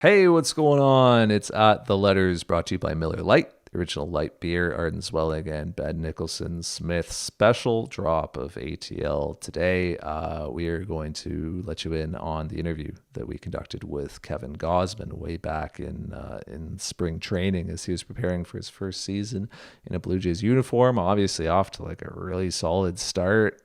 Hey, what's going on? It's at The Letters, brought to you by Miller Lite, the original light beer, Arden Swelling, and Ben Nicholson Smith. Special drop of ATL today. We are going to let you in on the interview that we conducted with Kevin Gausman way back in spring training as he was preparing for his first season in a Blue Jays uniform. Obviously, off to like a really solid start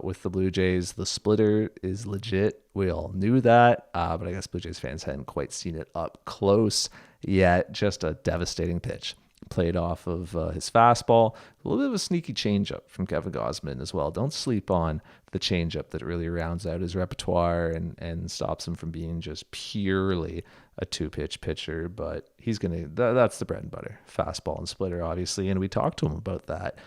with the Blue Jays. The splitter is legit. We all knew that, but I guess Blue Jays fans hadn't quite seen it up close yet. Just a devastating pitch. Played off of his fastball. A little bit of a sneaky changeup from Kevin Gausman as well. Don't sleep on the changeup that really rounds out his repertoire and stops him from being just purely a two-pitch pitcher. But he's that's the bread and butter. Fastball and splitter, obviously. And we talked to him about that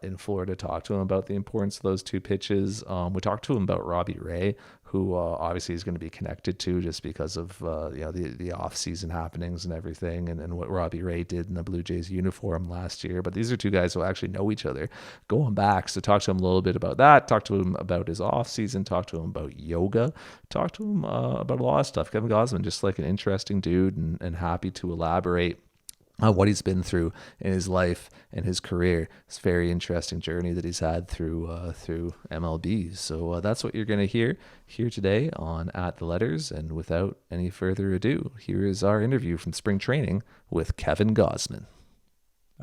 in Florida, talked to him about the importance of those two pitches. We talked to him about Robbie Ray, who obviously is going to be connected to just because of the off-season happenings and everything, and what Robbie Ray did in the Blue Jays uniform last year. But these are two guys who actually know each other going back. So talk to him a little bit about that. Talk to him about his off-season. Talk to him about yoga. Talk to him about a lot of stuff. Kevin Gausman, just like an interesting dude and happy to elaborate what he's been through in his life and his career. It's a very interesting journey that he's had through MLB. So that's what you're going to hear here today on At the Letters. And without any further ado, here is our interview from spring training with Kevin Gausman.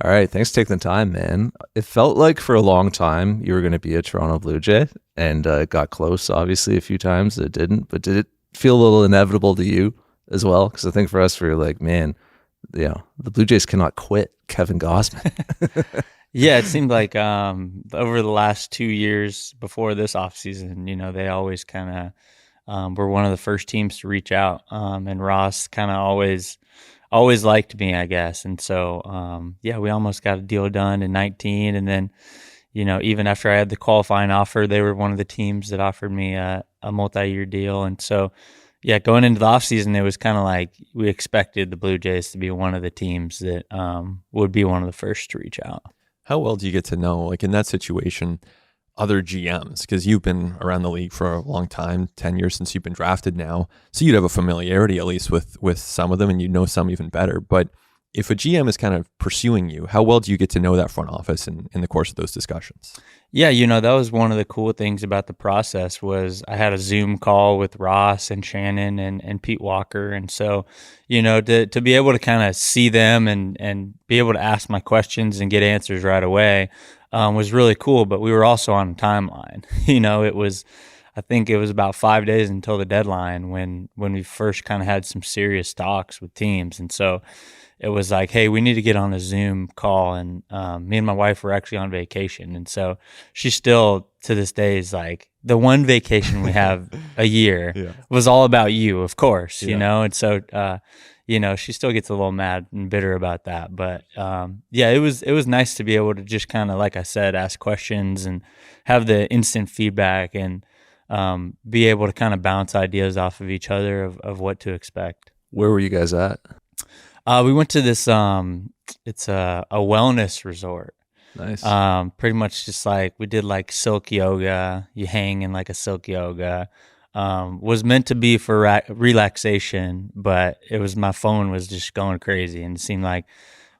All right, thanks for taking the time, man. It felt like for a long time you were going to be a Toronto Blue Jay, and it got close, obviously, a few times. It didn't, but did it feel a little inevitable to you as well? Because I think for us, we were like, man, the Blue Jays cannot quit Kevin Gausman. Yeah, it seemed like over the last 2 years before this offseason, they always kind of were one of the first teams to reach out. And Ross kind of always liked me, I guess. And so, we almost got a deal done in 19. And then, even after I had the qualifying offer, they were one of the teams that offered me a multi-year deal. And so, yeah, going into the offseason, it was kind of like we expected the Blue Jays to be one of the teams that would be one of the first to reach out. How well do you get to know, like in that situation, other GMs? Because you've been around the league for a long time, 10 years since you've been drafted now. So you'd have a familiarity at least with some of them, and you know some even better. But if a GM is kind of pursuing you, how well do you get to know that front office in the course of those discussions? Yeah, that was one of the cool things about the process was I had a Zoom call with Ross and Shannon and Pete Walker. And so, to be able to kind of see them and be able to ask my questions and get answers right away was really cool. But we were also on a timeline. I think it was about 5 days until the deadline when we first kind of had some serious talks with teams. And so it was like, hey, we need to get on a Zoom call. And me and my wife were actually on vacation. And so she still, to this day, is like, the one vacation we have a year was all about you, of course, And so, she still gets a little mad and bitter about that. But, it was nice to be able to just kind of, like I said, ask questions and have the instant feedback and be able to kind of bounce ideas off of each other of what to expect. Where were you guys at? We went to this, it's a wellness resort. Nice. Pretty much just like we did like silk yoga. You hang in like a silk yoga. Was meant to be for relaxation, but my phone was just going crazy, and it seemed like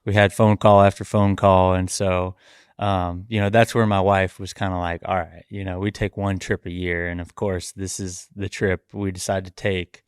we had phone call after phone call. And so, that's where my wife was kind of like, all right, we take one trip a year. And of course, this is the trip we decided to take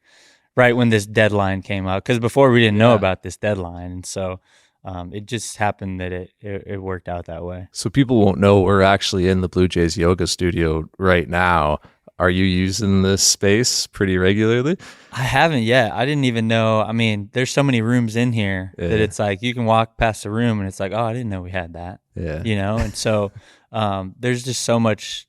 right when this deadline came out, because before we didn't know about this deadline. And so it just happened that it worked out that way. So people won't know we're actually in the Blue Jays yoga studio right now. Are you using this space pretty regularly? I haven't yet. I didn't even know. I mean, there's so many rooms in here that it's like you can walk past the room and it's like, oh, I didn't know we had that. Yeah. And so there's just so much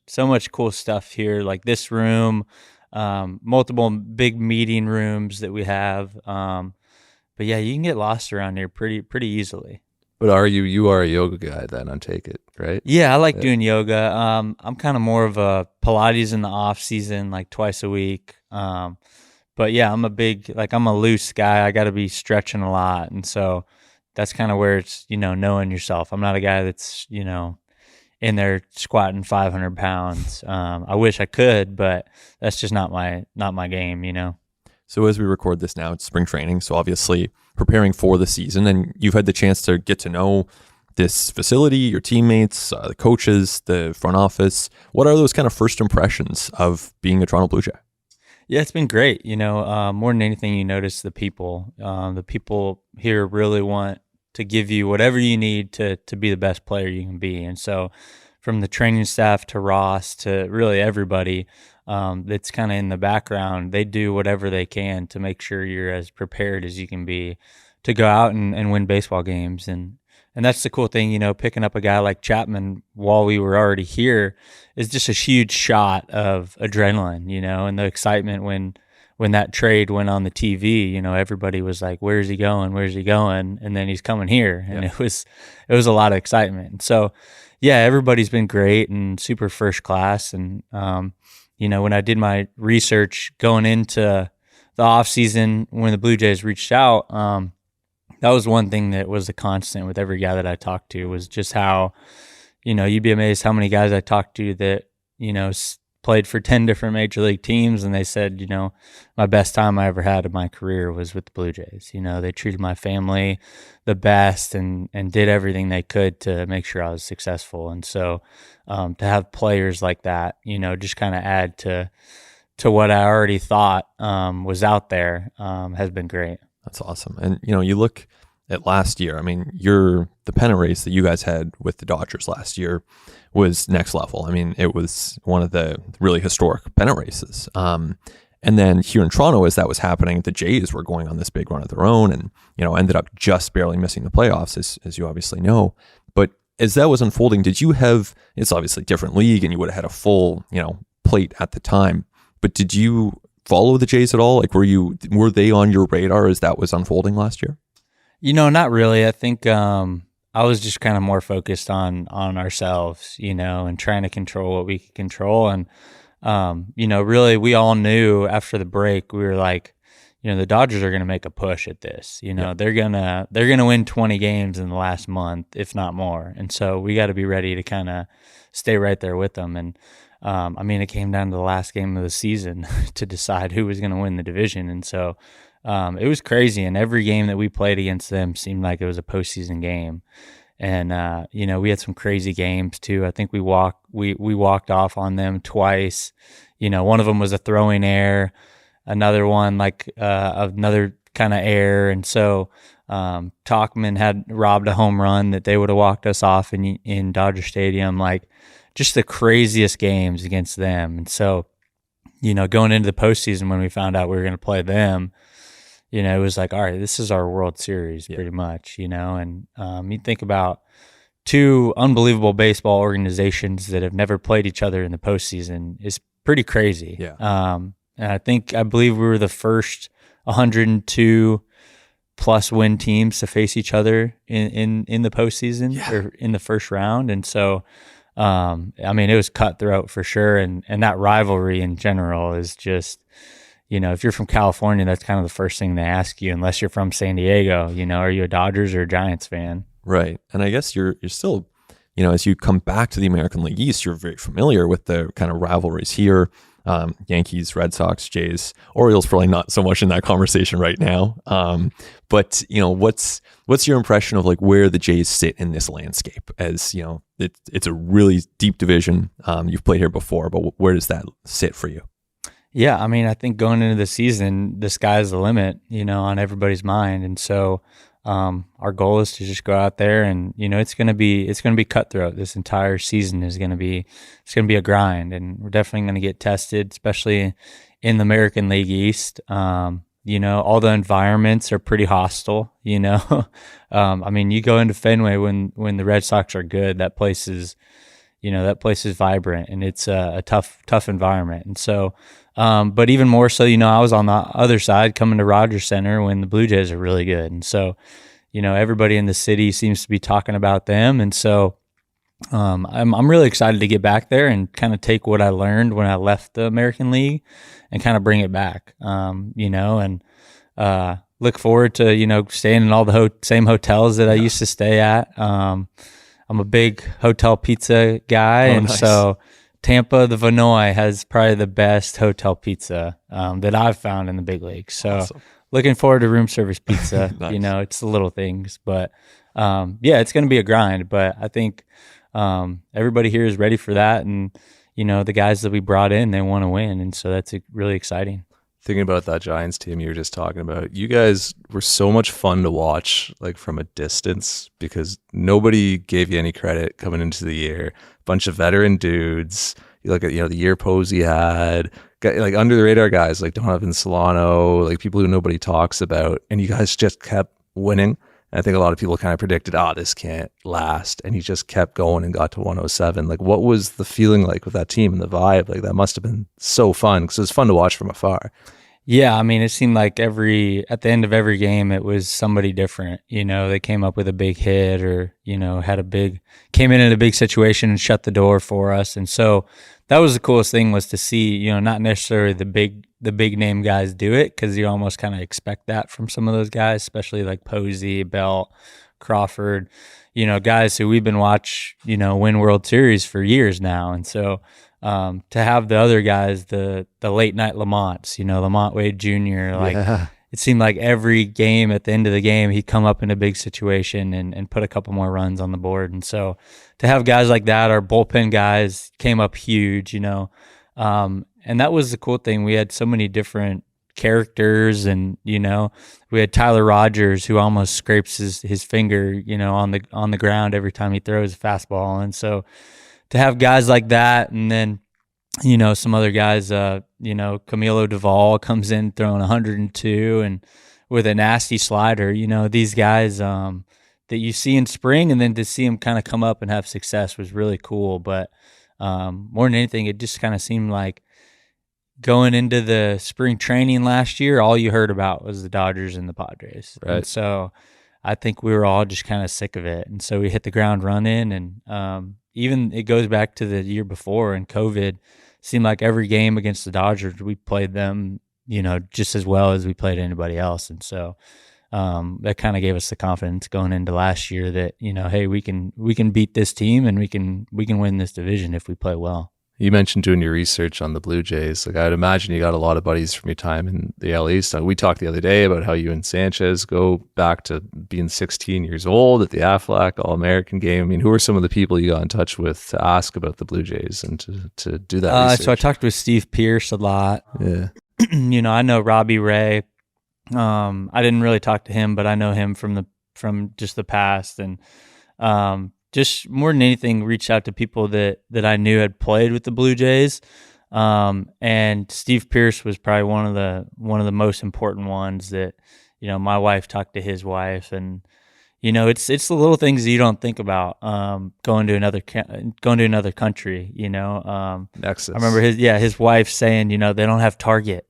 cool stuff here, like this room. Multiple big meeting rooms that we have. But yeah, you can get lost around here pretty easily. But you are a yoga guy then, I take it, right? Yeah, I like doing yoga. I'm kind of more of a Pilates in the off season, like twice a week. But yeah, I'm a loose guy. I got to be stretching a lot. And so that's kind of where it's, knowing yourself. I'm not a guy that's, in there squatting 500 pounds. I wish I could, but that's just not my game, So as we record this now, it's spring training. So obviously preparing for the season, and you've had the chance to get to know this facility, your teammates, the coaches, the front office. What are those kind of first impressions of being a Toronto Blue Jay? Yeah, it's been great. More than anything, you notice the people. The people here really want to give you whatever you need to be the best player you can be. And so from the training staff to Ross to really everybody that's kind of in the background, they do whatever they can to make sure you're as prepared as you can be to go out and win baseball games. And that's the cool thing, picking up a guy like Chapman while we were already here is just a huge shot of adrenaline, and the excitement when that trade went on the TV, everybody was like, where's he going? Where's he going? And then he's coming here. And it was a lot of excitement. And so, yeah, everybody's been great and super first class. And, when I did my research going into the off season, when the Blue Jays reached out, that was one thing that was a constant with every guy that I talked to was just how, you'd be amazed how many guys I talked to that, played for 10 different major league teams. And they said, my best time I ever had in my career was with the Blue Jays. They treated my family the best and did everything they could to make sure I was successful. And so to have players like that, just kind of add to what I already thought was out there has been great. That's awesome. And, you look at last year, I mean, the pennant race that you guys had with the Dodgers last year was next level. I mean, it was one of the really historic pennant races. And then here in Toronto, as that was happening, the Jays were going on this big run of their own and, ended up just barely missing the playoffs, as you obviously know. But as that was unfolding, it's obviously a different league and you would have had a full, plate at the time. But did you follow the Jays at all? Like, were they on your radar as that was unfolding last year? Not really. I think I was just kind of more focused on ourselves, and trying to control what we could control. And, really we all knew after the break, we were like, the Dodgers are going to make a push at this. They're going to win 20 games in the last month, if not more. And so we got to be ready to kind of stay right there with them. And, it came down to the last game of the season to decide who was going to win the division. And so it was crazy. And every game that we played against them seemed like it was a postseason game. And, we had some crazy games too. I think we walked off on them twice. One of them was a throwing error, another one like another kind of error. And so Tauchman had robbed a home run that they would have walked us off in Dodger Stadium, like just the craziest games against them. And so, going into the postseason when we found out we were going to play them, it was like, all right, this is our World Series pretty much, and you think about two unbelievable baseball organizations that have never played each other in the postseason is pretty crazy. Yeah. And I believe we were the first 102 plus win teams to face each other in the postseason or in the first round. And so, it was cutthroat for sure. And that rivalry in general is just, if you're from California, that's kind of the first thing they ask you, unless you're from San Diego, are you a Dodgers or a Giants fan? Right. And I guess you're still, as you come back to the American League East, you're very familiar with the kind of rivalries here. Yankees, Red Sox, Jays, Orioles, probably not so much in that conversation right now. But what's your impression of like where the Jays sit in this landscape? As it's a really deep division. You've played here before, but where does that sit for you? Yeah, I think going into the season, the sky's the limit, on everybody's mind, and so our goal is to just go out there and it's gonna be cutthroat. This entire season is gonna be a grind, and we're definitely gonna get tested, especially in the American League East. All the environments are pretty hostile. You go into Fenway when the Red Sox are good, that place is vibrant and it's a tough environment, and so. But even more so, I was on the other side coming to Rogers Center when the Blue Jays are really good. And so, everybody in the city seems to be talking about them. And so, I'm really excited to get back there and kind of take what I learned when I left the American League and kind of bring it back, and look forward to, staying in all the same hotels that I used to stay at. I'm a big hotel pizza guy. And nice. So Tampa, the Vinoy has probably the best hotel pizza that I've found in the big leagues. So Awesome. looking forward to room service pizza. Nice. You know, it's the little things, but yeah, it's going to be a grind. But I think everybody here is ready for that, and you know, the guys that we brought in, they want to win, and so that's really exciting. Thinking about that Giants team you were just talking about, you guys were so much fun to watch, like from a distance, because nobody gave you any credit coming into the year. Bunch of veteran dudes. You look at, you know, the year Posey had, like under the radar guys like Donovan Solano, like people who nobody talks about, and you guys just kept winning. And I think a lot of people kind of predicted, this can't last, and you just kept going and got to 107. Like, what was the feeling like with that team and the vibe? Like, that must have been so fun, because it was fun to watch from afar. Yeah, I mean, it seemed like at the end of every game, it was somebody different. You know, they came up with a big hit, or, you know, came in a big situation and shut the door for us. And so that was the coolest thing, was to see, you know, not necessarily the big name guys do it, because you almost kind of expect that from some of those guys, especially like Posey, Belt, Crawford, you know, guys who we've been win World Series for years now. And so to have the other guys, the late night Lamonts, you know, Lamont Wade Jr., like it seemed like every game, at the end of the game, he'd come up in a big situation and put a couple more runs on the board. And so to have guys like that, our bullpen guys came up huge, you know, and that was the cool thing. We had so many different characters, and, you know, we had Tyler Rogers, who almost scrapes his finger, you know, on the ground every time he throws a fastball. And so to have guys like that, and then, you know, some other guys, you know, Camilo Duvall comes in throwing 102 and with a nasty slider, you know, these guys that you see in spring, and then to see them kind of come up and have success was really cool. But more than anything, it just kind of seemed like going into the spring training last year, all you heard about was the Dodgers and the Padres. Right. And so I think we were all just kind of sick of it. And so we hit the ground running, and even it goes back to the year before, and COVID seemed like every game against the Dodgers, we played them, you know, just as well as we played anybody else. And so that kind of gave us the confidence going into last year that, you know, hey, we can beat this team, and we can win this division if we play well. You mentioned doing your research on the Blue Jays. Like, I'd imagine you got a lot of buddies from your time in the AL East. We talked the other day about how you and Sanchez go back to being 16 years old at the Aflac All-American game. I mean, who are some of the people you got in touch with to ask about the Blue Jays and to do that research? So I talked with Steve Pierce a lot. Yeah. You know, I know Robbie Ray. I didn't really talk to him, but I know him from just the past, and just more than anything, reached out to people that I knew had played with the Blue Jays. And Steve Pierce was probably one of the most important ones that, you know, my wife talked to his wife, and, you know, it's the little things that you don't think about, going to another country, you know. Nexus. I remember his wife saying, you know, they don't have Target.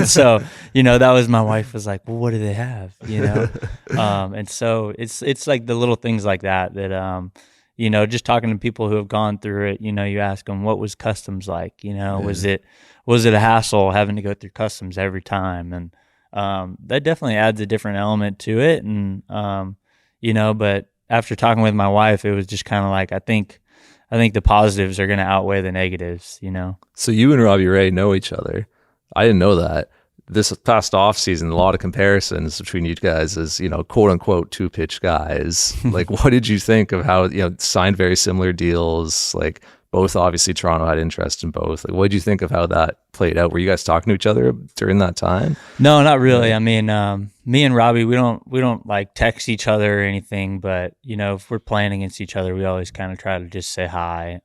So, you know, that was, my wife was like, well, what do they have, you know? And so it's like the little things like that, you know, just talking to people who have gone through it, you know, you ask them, what was customs like, you know, was it a hassle having to go through customs every time? And that definitely adds a different element to it. And, you know, but after talking with my wife, it was just kind of like, I think the positives are going to outweigh the negatives, you know? So you and Robbie Ray know each other. I didn't know that. This past off season, a lot of comparisons between you guys as, you know, quote unquote 2-pitch guys. Like, what did you think of how, you know, signed very similar deals? Like, both obviously Toronto had interest in both. Like, what did you think of how that played out? Were you guys talking to each other during that time? No, not really. I mean, me and Robbie, we don't like text each other or anything, but, you know, if we're playing against each other, we always kind of try to just say hi.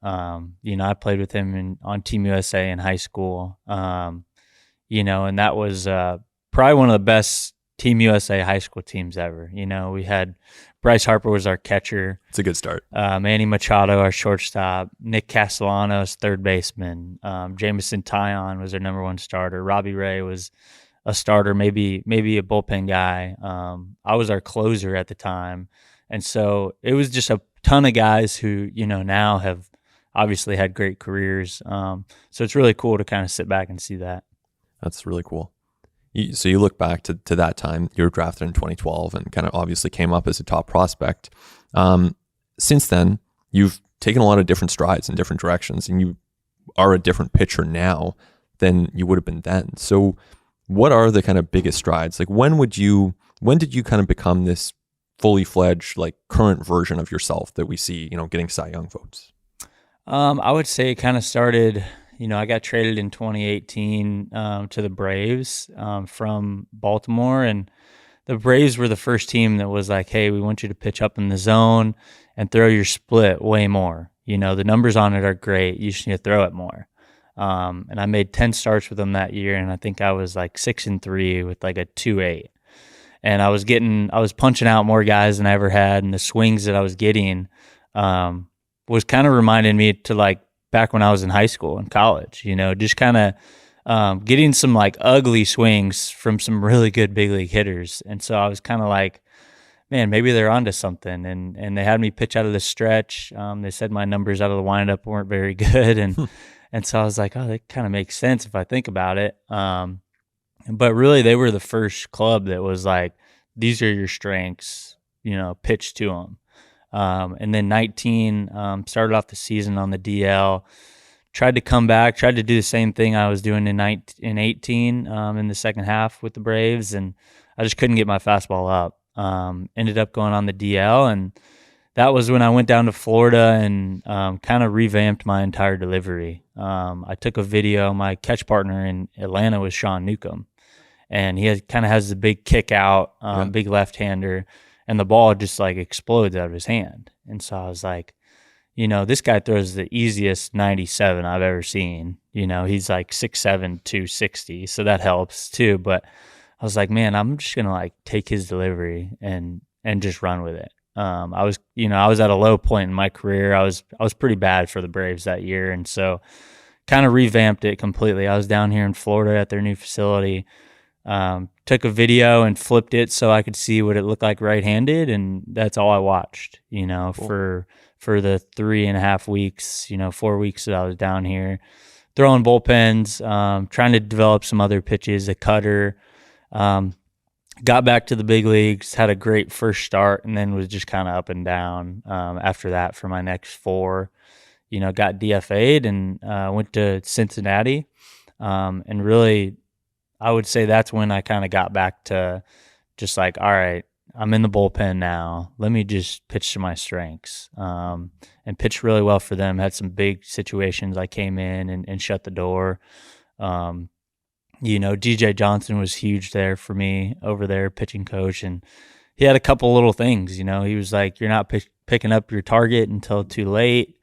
You know, I played with him on Team USA in high school. You know, and that was probably one of the best Team USA high school teams ever. You know, we had Bryce Harper was our catcher. It's a good start. Manny Machado, our shortstop. Nick Castellanos, third baseman. Jameson Taillon was our number one starter. Robbie Ray was a starter, maybe a bullpen guy. I was our closer at the time. And so it was just a ton of guys who, you know, now have obviously had great careers. So it's really cool to kind of sit back and see that. That's really cool. So you look back to that time, you were drafted in 2012 and kind of obviously came up as a top prospect. Since then, you've taken a lot of different strides in different directions, and you are a different pitcher now than you would have been then. So what are the kind of biggest strides? Like when did you kind of become this fully fledged, like current version of yourself that we see, getting Cy Young votes? I would say it kind of started, I got traded in 2018 to the Braves from Baltimore, and the Braves were the first team that was like, hey, we want you to pitch up in the zone and throw your split way more. The numbers on it are great. You just need to throw it more. And I made 10 starts with them that year, and I think I was like 6-3 with like a 2.8. And I was punching out more guys than I ever had, and the swings that I was getting was kind of reminding me to like back when I was in high school and college, just kind of getting some like ugly swings from some really good big league hitters. And so I was kind of like, man, maybe they're onto something. And they had me pitch out of the stretch. They said my numbers out of the windup weren't very good. And so I was like, oh, that kind of makes sense if I think about it. But really they were the first club that was like, these are your strengths, pitch to them. And then 19, started off the season on the DL, tried to come back, tried to do the same thing I was doing in 18 in the second half with the Braves, and I just couldn't get my fastball up. Ended up going on the DL, and that was when I went down to Florida and kind of revamped my entire delivery. I took a video. My catch partner in Atlanta was Sean Newcomb, and he kind of has the big kick out, big left-hander, and the ball just like explodes out of his hand. And so I was like, this guy throws the easiest 97 I've ever seen. He's like 6'7", 260, so that helps too. But I was like, man, I'm just gonna like take his delivery and just run with it. I was at a low point in my career. I was pretty bad for the Braves that year, and so kind of revamped it completely. I was down here in Florida at their new facility. Took a video and flipped it so I could see what it looked like right-handed, and that's all I watched, cool. for the 3.5 weeks, 4 weeks that I was down here, throwing bullpens, trying to develop some other pitches, a cutter, got back to the big leagues, had a great first start, and then was just kind of up and down after that for my next 4. Got DFA'd and went to Cincinnati, and really I would say that's when I kind of got back to just like, all right, I'm in the bullpen now. Let me just pitch to my strengths, and pitched really well for them. Had some big situations. I came in and shut the door. DJ Johnson was huge there for me over there, pitching coach, and he had a couple little things. He was like, you're not picking up your target until too late.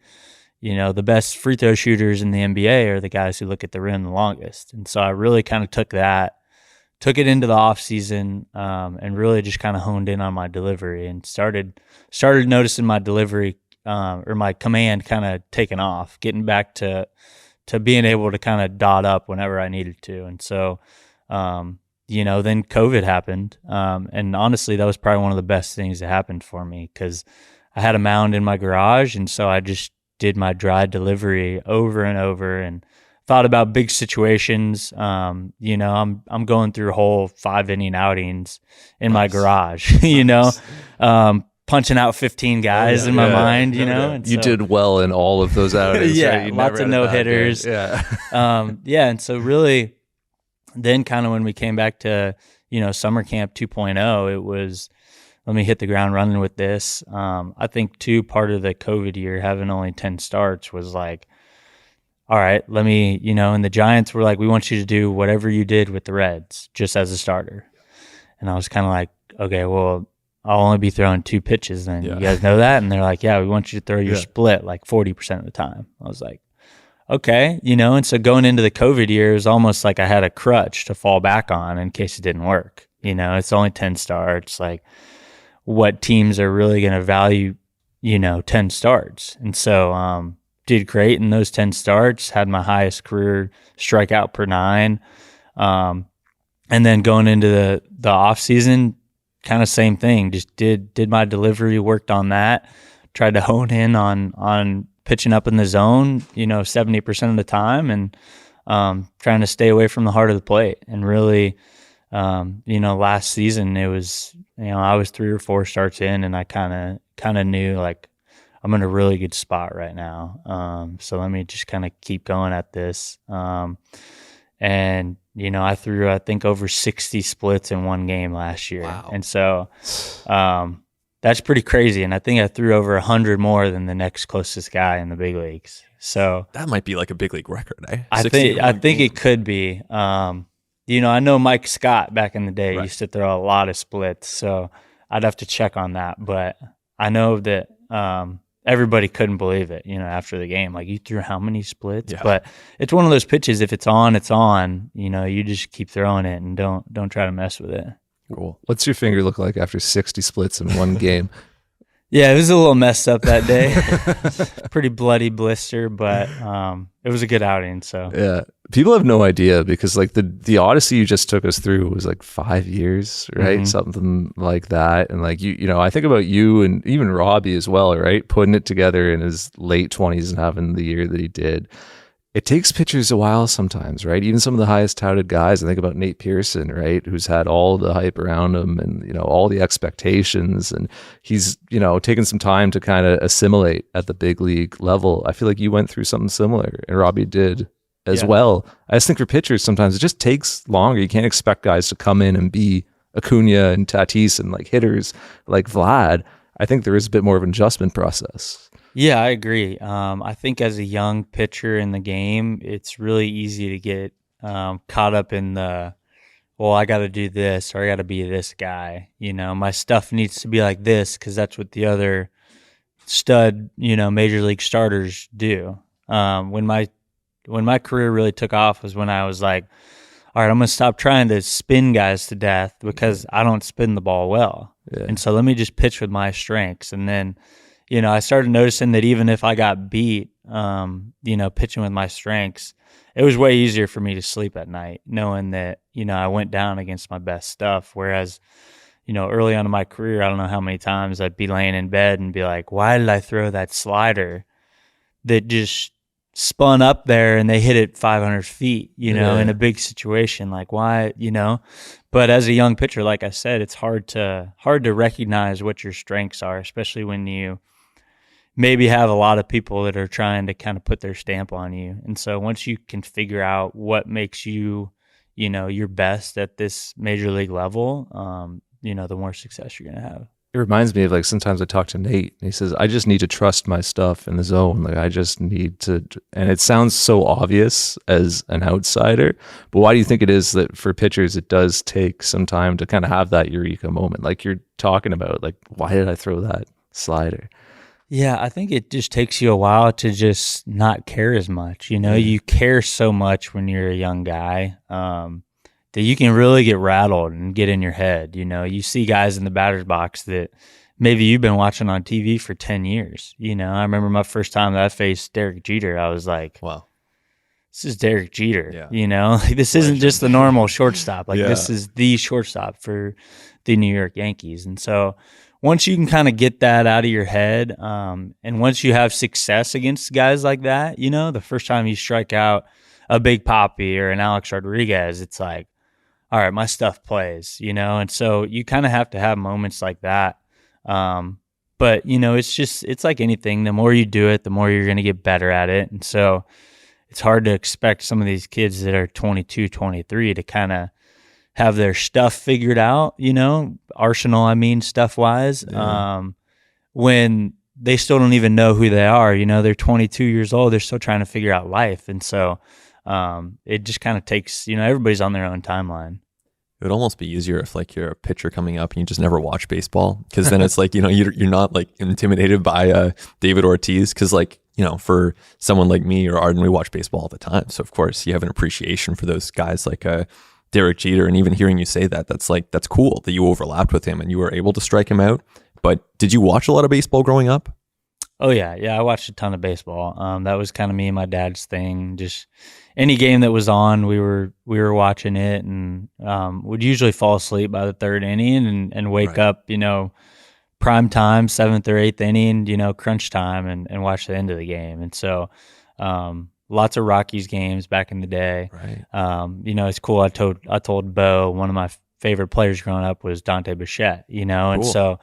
The best free throw shooters in the NBA are the guys who look at the rim the longest. And so I really kind of took it into the off season, and really just kind of honed in on my delivery and started noticing my delivery, or my command kind of taking off, getting back to being able to kind of dot up whenever I needed to. And so, then COVID happened. And honestly, that was probably one of the best things that happened for me, because I had a mound in my garage. And so I just did my dry delivery over and over and thought about big situations. I'm going through whole 5-inning outings in my garage, punching out 15 guys in my mind, And you did well in all of those outings. Yeah, right? lots of no-hitters. Yeah. And so really then kind of when we came back to, summer camp 2.0, it was, let me hit the ground running with this. I think too, part of the COVID year, having only 10 starts was like, all right, let me, and the Giants were like, we want you to do whatever you did with the Reds, just as a starter. And I was kind of like, okay, well, I'll only be throwing 2 pitches then. Yeah. You guys know that? And they're like, yeah, we want you to throw your split like 40% of the time. I was like, okay, and so going into the COVID year, it was almost like I had a crutch to fall back on in case it didn't work. It's only 10 starts. Like, what teams are really going to value, 10 starts. And so did great in those 10 starts, had my highest career strikeout per 9. And then going into the off season, kind of same thing, just did my delivery, worked on that, tried to hone in on pitching up in the zone, 70% of the time, and trying to stay away from the heart of the plate. And really, last season it was, I was 3 or 4 starts in, and I kind of knew like, I'm in a really good spot right now. So let me just kind of keep going at this. And, you know, I threw, I think, over 60 splits in one game last year. Wow. And so that's pretty crazy. And I think I threw over 100 more than the next closest guy in the big leagues. So that might be like a big league record, eh? I think it could be. You know, I know Mike Scott back in the day used to throw a lot of splits, so I'd have to check on that. But I know that everybody couldn't believe it, you know, after the game. Like, you threw how many splits? Yeah. But it's one of those pitches, if it's on, it's on. You know, you just keep throwing it and don't try to mess with it. Cool. What's your finger look like after 60 splits in one game? Yeah, it was a little messed up that day. Pretty bloody blister, but it was a good outing. So yeah, people have no idea because like the Odyssey you just took us through was like 5 years, right? Mm-hmm. Something like that. And like you know, I think about you and even Robbie as well, right? Putting it together in his late 20s and having the year that he did. It takes pitchers a while sometimes, right? Even some of the highest touted guys. I think about Nate Pearson, right? Who's had all the hype around him and, you know, all the expectations. And he's, you know, taken some time to kind of assimilate at the big league level. I feel like you went through something similar and Robbie did as well. I just think for pitchers, sometimes it just takes longer. You can't expect guys to come in and be Acuna and Tatis and like hitters like Vlad. I think there is a bit more of an adjustment process. Yeah, I agree. I think as a young pitcher in the game, it's really easy to get caught up in the, well, I got to do this or I got to be this guy. You know, my stuff needs to be like this because that's what the other stud, you know, major league starters do. When my career really took off was when I was like, all right, I'm going to stop trying to spin guys to death because I don't spin the ball well. Yeah. And so let me just pitch with my strengths. And then, you know, I started noticing that even if I got beat, you know, pitching with my strengths, it was way easier for me to sleep at night, knowing that, you know, I went down against my best stuff. Whereas, you know, early on in my career, I don't know how many times I'd be laying in bed and be like, why did I throw that slider that just spun up there and they hit it 500 feet, you know, in a big situation? Like, why, you know? But as a young pitcher, like I said, it's hard to recognize what your strengths are, especially when you maybe have a lot of people that are trying to kind of put their stamp on you. And so once you can figure out what makes you, you know, your best at this major league level, you know, the more success you're going to have. It reminds me of like sometimes I talk to Nate and he says, I just need to trust my stuff in the zone. Like I just need to, and it sounds so obvious as an outsider, but why do you think it is that for pitchers, it does take some time to kind of have that eureka moment? Like you're talking about, like, why did I throw that slider? Yeah, I think it just takes you a while to just not care as much. You know, you care so much when you're a young guy that you can really get rattled and get in your head. You know, you see guys in the batter's box that maybe you've been watching on TV for 10 years. You know, I remember my first time that I faced Derek Jeter, I was like, wow, this is Derek Jeter. Yeah. You know, like, this isn't just the normal shortstop. Like this is the shortstop for the New York Yankees. And so once you can kind of get that out of your head, and once you have success against guys like that, you know, the first time you strike out a Big Papi or an Alex Rodriguez, it's like, all right, my stuff plays, you know? And so you kind of have to have moments like that. But, you know, it's like anything. The more you do it, the more you're going to get better at it. And so it's hard to expect some of these kids that are 22, 23 to kind of have their stuff figured out, you know, arsenal, I mean, stuff-wise, when they still don't even know who they are. You know, they're 22 years old. They're still trying to figure out life. And so it just kind of takes, you know, everybody's on their own timeline. It would almost be easier if like you're a pitcher coming up and you just never watch baseball, because then it's like, you know, you're not like intimidated by David Ortiz, because like, you know, for someone like me or Arden, we watch baseball all the time. So of course you have an appreciation for those guys like Derek Jeter, and even hearing you say that, that's cool that you overlapped with him and you were able to strike him out. But did you watch a lot of baseball growing up? Oh yeah, I watched a ton of baseball. That was kind of me and my dad's thing. Just any game that was on, we were watching it, and would usually fall asleep by the third inning and wake up, you know, prime time, 7th or 8th inning, you know, crunch time, and watch the end of the game. And so lots of Rockies games back in the day. Right. You know, it's cool. I told Bo, one of my favorite players growing up was Dante Bichette, you know, and so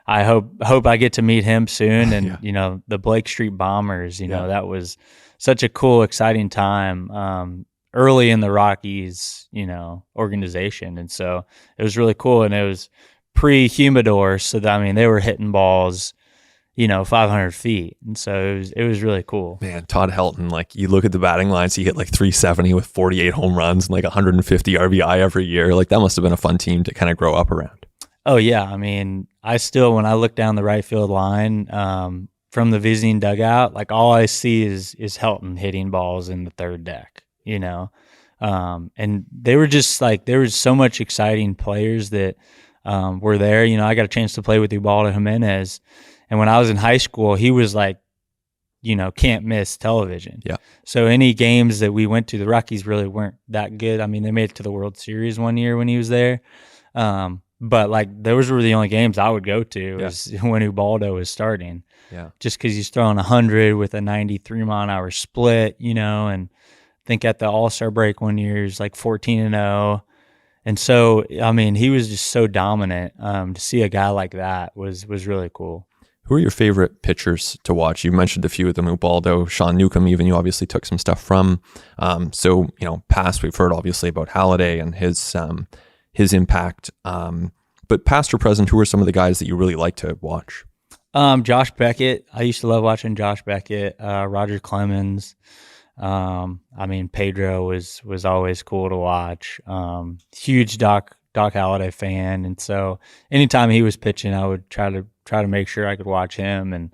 I hope I get to meet him soon. And, Yeah. you know, the Blake Street Bombers, you know, that was such a cool, exciting time early in the Rockies, you know, organization. And so it was really cool. And it was pre-humidor. So that, I mean, they were hitting balls, you know, 500 feet. And so it was really cool. Man, Todd Helton, like you look at the batting lines, he hit like 370 with 48 home runs and like 150 RBI every year. Like that must have been a fun team to kind of grow up around. Oh yeah. I mean, I still, when I look down the right field line, from the visiting dugout, like all I see is Helton hitting balls in the third deck, you know? And they were just like, there was so much exciting players that, were there. You know, I got a chance to play with Ubaldo Jimenez. And when I was in high school, he was like, you know, can't miss television. Yeah. So any games that we went to, the Rockies really weren't that good. I mean, they made it to the World Series one year when he was there. But like those were the only games I would go to was when Ubaldo was starting. Yeah. Just because he's throwing 100 with a 93-mile-an-hour split, you know, and I think at the All-Star break one year, he was like 14-0. And so, I mean, he was just so dominant. To see a guy like that was really cool. Who are your favorite pitchers to watch? You mentioned a few of them, Ubaldo, Sean Newcomb, even you obviously took some stuff from. So, you know, past, we've heard obviously about Halladay and his impact. But past or present, who are some of the guys that you really like to watch? Josh Beckett. I used to love watching Josh Beckett, Roger Clemens. I mean, Pedro was always cool to watch. Huge Doc Halladay fan. And so anytime he was pitching, I would try to make sure I could watch him. And,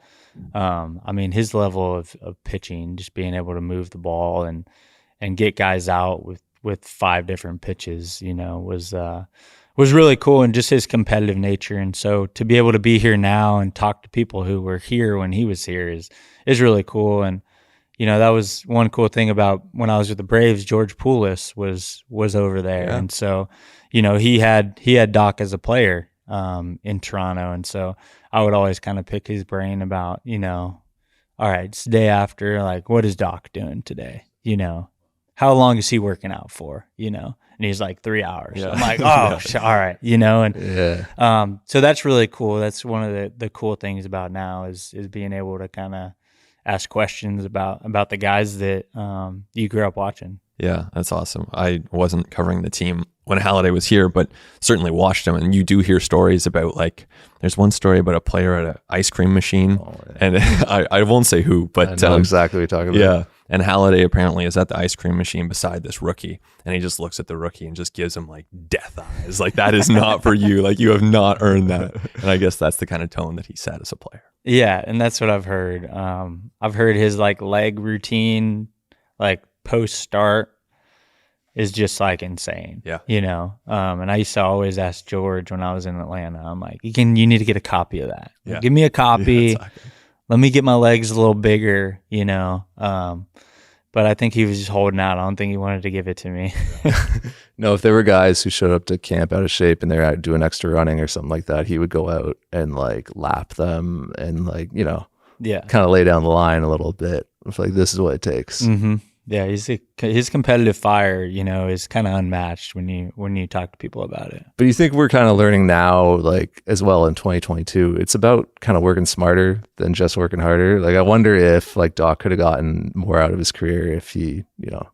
I mean, his level of pitching, just being able to move the ball and get guys out with 5 different pitches, you know, was really cool, and just his competitive nature. And so to be able to be here now and talk to people who were here when he was here is really cool. And, you know, that was one cool thing about when I was with the Braves, George Poulos was over there. Yeah. And so, you know, he had Doc as a player, in Toronto. And so I would always kind of pick his brain about, you know, all right, it's the day after, like, what is Doc doing today? You know, how long is he working out for, you know? And he's like 3 hours. Yeah. I'm like, oh, all right, you know? And so that's really cool. That's one of the cool things about now is being able to kind of ask questions about the guys that you grew up watching. Yeah, that's awesome. I wasn't covering the team when Halladay was here, but certainly watched him. And you do hear stories about, like, there's one story about a player at an ice cream machine. Oh, yeah. And I won't say who, but I know exactly what you're talking about. Yeah. And Halladay apparently is at the ice cream machine beside this rookie, and he just looks at the rookie and just gives him like death eyes. Like, that is not for you. Like, you have not earned that. And I guess that's the kind of tone that he set as a player. Yeah, and that's what I've heard. I've heard his like leg routine, like post start, is just like insane. Yeah, you know. And I used to always ask George when I was in Atlanta. I'm like, you need to get a copy of that. Yeah. Give me a copy. Yeah, exactly. Let me get my legs a little bigger, you know. But I think he was just holding out. I don't think he wanted to give it to me. No, if there were guys who showed up to camp out of shape and they're out doing extra running or something like that, he would go out and like lap them and, like, you know, kind of lay down the line a little bit. It's like, this is what it takes. Mm-hmm. Yeah, his competitive fire, you know, is kind of unmatched when you talk to people about it. But you think we're kind of learning now, like, as well in 2022, it's about kind of working smarter than just working harder. Like, I wonder if, like, Doc could have gotten more out of his career if he, you know,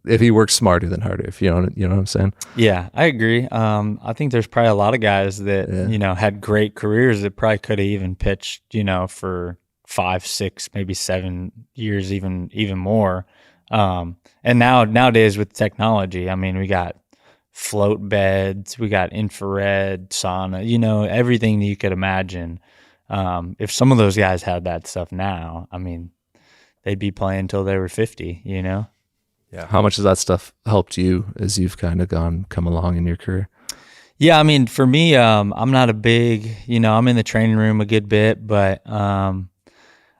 if he worked smarter than harder, if you know what I'm saying? Yeah, I agree. I think there's probably a lot of guys that, you know, had great careers that probably could have even pitched, you know, for 5, 6, maybe 7 years, even more. And nowadays with technology, I mean, we got float beds, we got infrared sauna, you know, everything that you could imagine. If some of those guys had that stuff now, I mean, they'd be playing until they were 50, you know? Yeah. How much has that stuff helped you as you've kind of come along in your career? Yeah, I mean, for me, I'm not a big, you know, I'm in the training room a good bit, but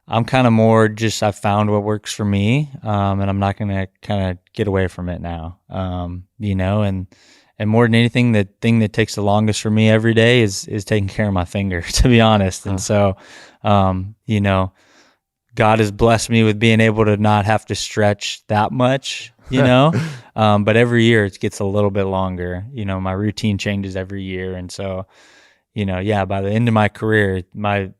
I'm kind of more just, I found what works for me, and I'm not going to kind of get away from it now, you know, and more than anything, the thing that takes the longest for me every day is taking care of my finger, to be honest. And so, you know, God has blessed me with being able to not have to stretch that much, you know, but every year it gets a little bit longer. You know, my routine changes every year. And so, by the end of my career, my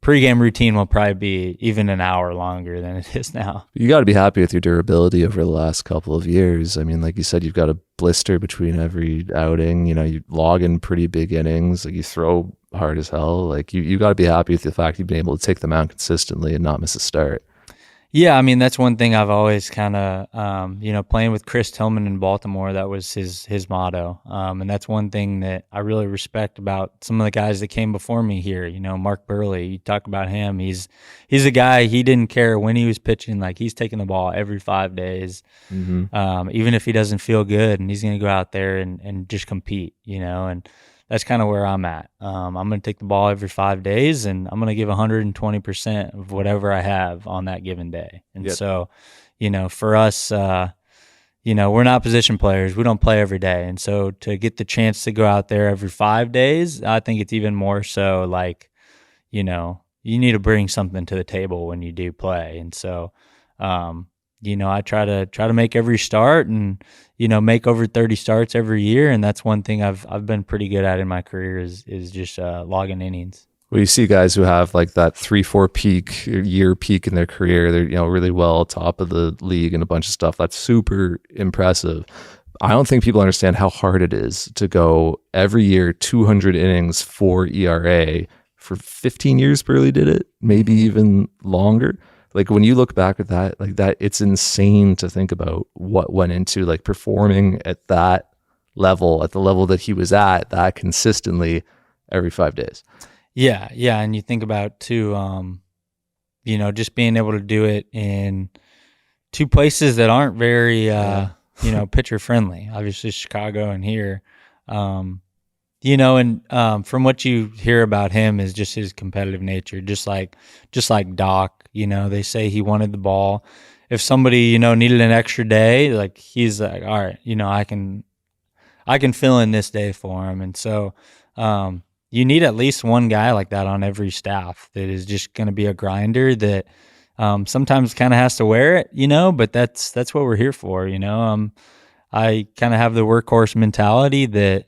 pregame routine will probably be even an hour longer than it is now. You got to be happy with your durability over the last couple of years. I mean, like you said, you've got a blister between every outing. You log in pretty big innings. Like, you throw hard as hell. Like, you got to be happy with the fact you've been able to take the mound consistently and not miss a start. Yeah, I mean, that's one thing I've always kind of, playing with Chris Tillman in Baltimore, that was his motto. And that's one thing that I really respect about some of the guys that came before me here. Mark Burley, you talk about him. He's a guy, he didn't care when he was pitching. Like, he's taking the ball every 5 days, even if he doesn't feel good, and he's going to go out there and just compete, and that's kind of where I'm at. I'm going to take the ball every 5 days, and I'm going to give 120% of whatever I have on that given day. And so, for us, we're not position players. We don't play every day. And so to get the chance to go out there every 5 days, I think it's even more so like, you need to bring something to the table when you do play. And so, I try to make every start and, make over 30 starts every year. And that's one thing I've been pretty good at in my career is just logging innings. Well, you see guys who have like that 3-4 year peak in their career. They're, really well top of the league and a bunch of stuff. That's super impressive. I don't think people understand how hard it is to go every year 200 innings, 4 ERA for 15 years. Burley did it, maybe even longer. Like, when you look back at that, like that, it's insane to think about what went into like performing at that level, at the level that he was at, that consistently every 5 days. Yeah. And you think about too, just being able to do it in two places that aren't very, pitcher friendly, obviously Chicago and here. From what you hear about him is just his competitive nature, just like Doc. They say he wanted the ball. If somebody, needed an extra day, like, he's like, all right, I can fill in this day for him. And so you need at least one guy like that on every staff that is just going to be a grinder that sometimes kind of has to wear it, but that's what we're here for. I kind of have the workhorse mentality that,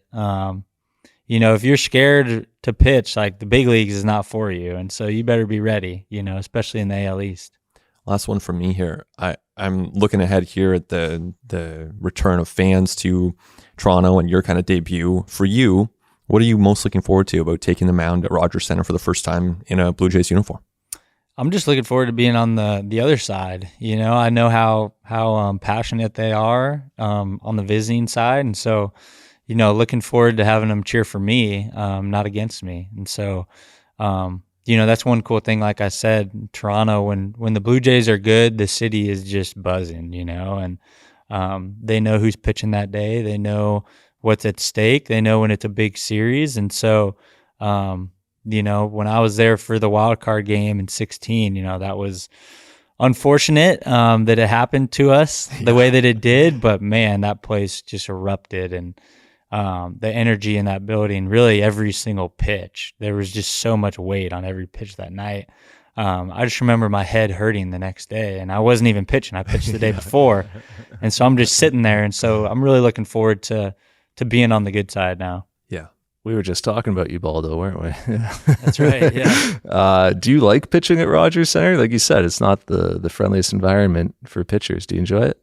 if you're scared to pitch, like, the big leagues is not for you. And so you better be ready, especially in the AL East. Last one from me here. I'm looking ahead here at the return of fans to Toronto and your kind of debut. For you, what are you most looking forward to about taking the mound at Rogers Center for the first time in a Blue Jays uniform? I'm just looking forward to being on the other side. I know how passionate they are on the visiting side. And so, looking forward to having them cheer for me, not against me. And so, that's one cool thing. Like I said, Toronto, when the Blue Jays are good, the city is just buzzing, and they know who's pitching that day. They know what's at stake. They know when it's a big series. And so, when I was there for the wild card game in 2016, that was unfortunate that it happened to us the way that it did. But man, that place just erupted, and the energy in that building, really every single pitch, there was just so much weight on every pitch that night. I just remember my head hurting the next day, and I wasn't even pitching. I pitched the day before. And so I'm just sitting there. And so I'm really looking forward to being on the good side now. Yeah. We were just talking about you, Baldo, weren't we? That's right. Yeah. Do you like pitching at Rogers Center? Like you said, it's not the friendliest environment for pitchers. Do you enjoy it?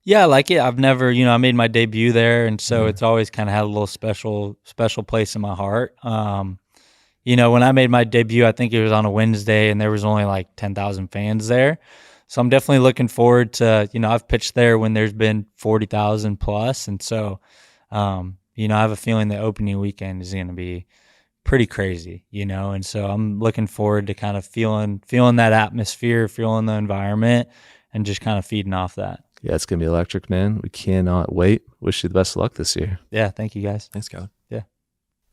Yeah, I like it. I've never, I made my debut there, and so it's always kind of had a little special place in my heart. When I made my debut, I think it was on a Wednesday, and there was only like 10,000 fans there. So I'm definitely looking forward to, I've pitched there when there's been 40,000 plus, and so, I have a feeling the opening weekend is going to be pretty crazy, and so I'm looking forward to kind of feeling that atmosphere, feeling the environment, and just kind of feeding off that. Yeah, it's going to be electric, man. We cannot wait. Wish you the best of luck this year. Yeah, thank you, guys. Thanks, Kevin. Yeah.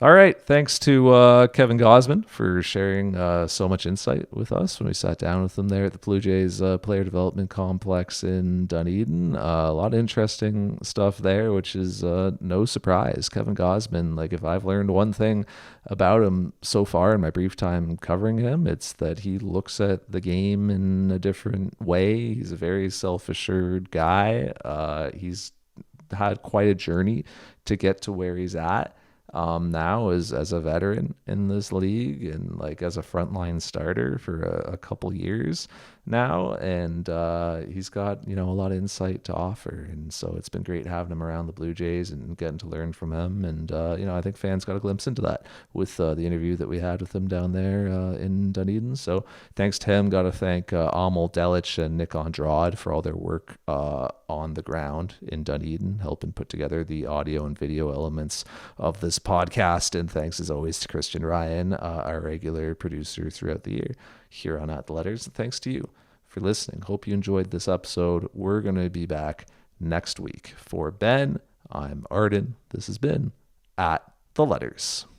All right. Thanks to Kevin Gausman for sharing so much insight with us when we sat down with him there at the Blue Jays Player Development Complex in Dunedin. A lot of interesting stuff there, which is no surprise. Kevin Gausman, like, if I've learned one thing about him so far in my brief time covering him, it's that he looks at the game in a different way. He's a very self-assured guy. He's had quite a journey to get to where he's at. now as a veteran in this league and like as a frontline starter for a couple years now. And he's got, a lot of insight to offer. And so it's been great having him around the Blue Jays and getting to learn from him. And, I think fans got a glimpse into that with the interview that we had with him down there in Dunedin. So thanks to him. Got to thank Amol Delic and Nick Andrade for all their work on the ground in Dunedin, helping put together the audio and video elements of this podcast. And thanks as always to Christian Ryan, our regular producer throughout the year here on At the Letters. And thanks to you for listening. Hope you enjoyed this episode. We're going to be back next week. For Ben, I'm Arden. This has been At the Letters.